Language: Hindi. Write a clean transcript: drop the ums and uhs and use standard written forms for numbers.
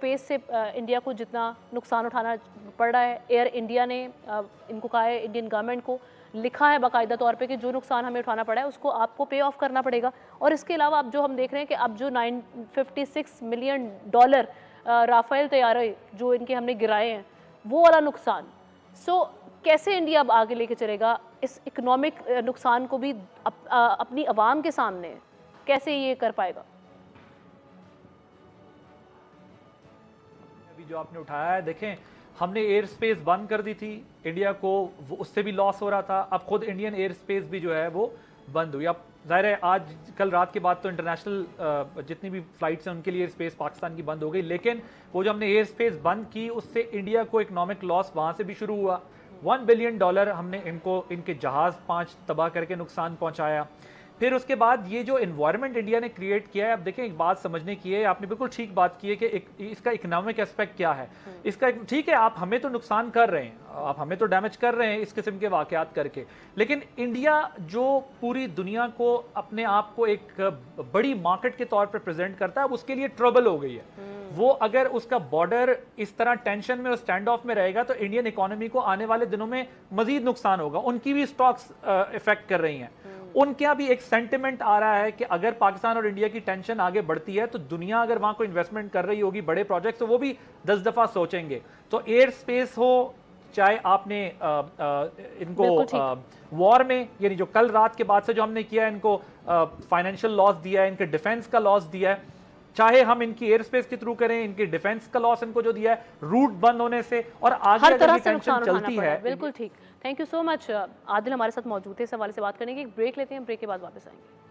स्पेस से इंडिया को जितना नुकसान उठाना पड़ रहा है, एयर इंडिया ने इनको कहा है, इंडियन गवर्नमेंट को लिखा है बाकायदा तौर पे कि जो नुकसान हमें उठाना पड़ा है उसको आपको पे ऑफ करना पड़ेगा। और इसके अलावा अब जो हम देख रहे हैं कि अब जो 956 मिलियन डॉलर राफेल तैयारे जो इनके हमने गिराए हैं, वो वाला नुकसान, कैसे इंडिया अब आगे लेके चलेगा इस इकोनॉमिक नुकसान को भी अपनी आवाम के सामने, कैसे ये कर पाएगा? अभी जो आपने उठाया है, देखें हमने एयर स्पेस बंद कर दी थी इंडिया को, उससे भी लॉस हो रहा था। अब खुद इंडियन एयर स्पेस भी जो है वो बंद हुई। अब जाहिर है आज कल रात के बाद तो इंटरनेशनल जितनी भी फ्लाइट्स हैं उनके लिए एयर स्पेस पाकिस्तान की बंद हो गई, लेकिन वो जो हमने एयर स्पेस बंद की उससे इंडिया को इकोनॉमिक लॉस वहां से भी शुरू हुआ। $1 बिलियन हमने इनके जहाज 5 तबाह करके नुकसान पहुंचाया। फिर उसके बाद ये जो एनवायरनमेंट इंडिया ने क्रिएट किया है, अब देखें एक बात समझने की है, आपने बिल्कुल ठीक बात की है कि इसका इकोनॉमिक एस्पेक्ट क्या है। इसका ठीक है, आप हमें तो नुकसान कर रहे हैं, आप हमें तो डैमेज कर रहे हैं इस किस्म के वाकयात करके, लेकिन इंडिया जो पूरी दुनिया को अपने आप को एक बड़ी मार्केट के तौर पर प्रेजेंट करता है, अब उसके लिए ट्रबल हो गई है। वो अगर उसका बॉर्डर इस तरह टेंशन में और स्टैंड ऑफ में रहेगा तो इंडियन इकोनॉमी को आने वाले दिनों में मजीद नुकसान होगा। उनकी भी स्टॉक्स इफेक्ट कर रही हैं। उनके यहाँ भी एक सेंटिमेंट आ रहा है कि अगर पाकिस्तान और इंडिया की टेंशन आगे बढ़ती है तो दुनिया अगर वहां कोई इन्वेस्टमेंट कर रही होगी बड़े प्रोजेक्ट, तो वो भी 10 दफा सोचेंगे। तो एयर स्पेस हो, चाहे आपने इनको वॉर में, यानी जो कल रात के बाद से जो हमने किया है, इनको फाइनेंशियल लॉस दिया है, इनके डिफेंस का लॉस दिया है, चाहे हम इनकी एयर स्पेस के थ्रू करें, इनके डिफेंस का लॉस इनको जो दिया है रूट बंद होने से, और आगे हर तरह से टेंशन चलती है। बिल्कुल ठीक। Thank you so much Adil हमारे साथ मौजूद थे इस हवाले से बात करने की। एक ब्रेक लेते हैं, ब्रेक के बाद वापस आएंगे।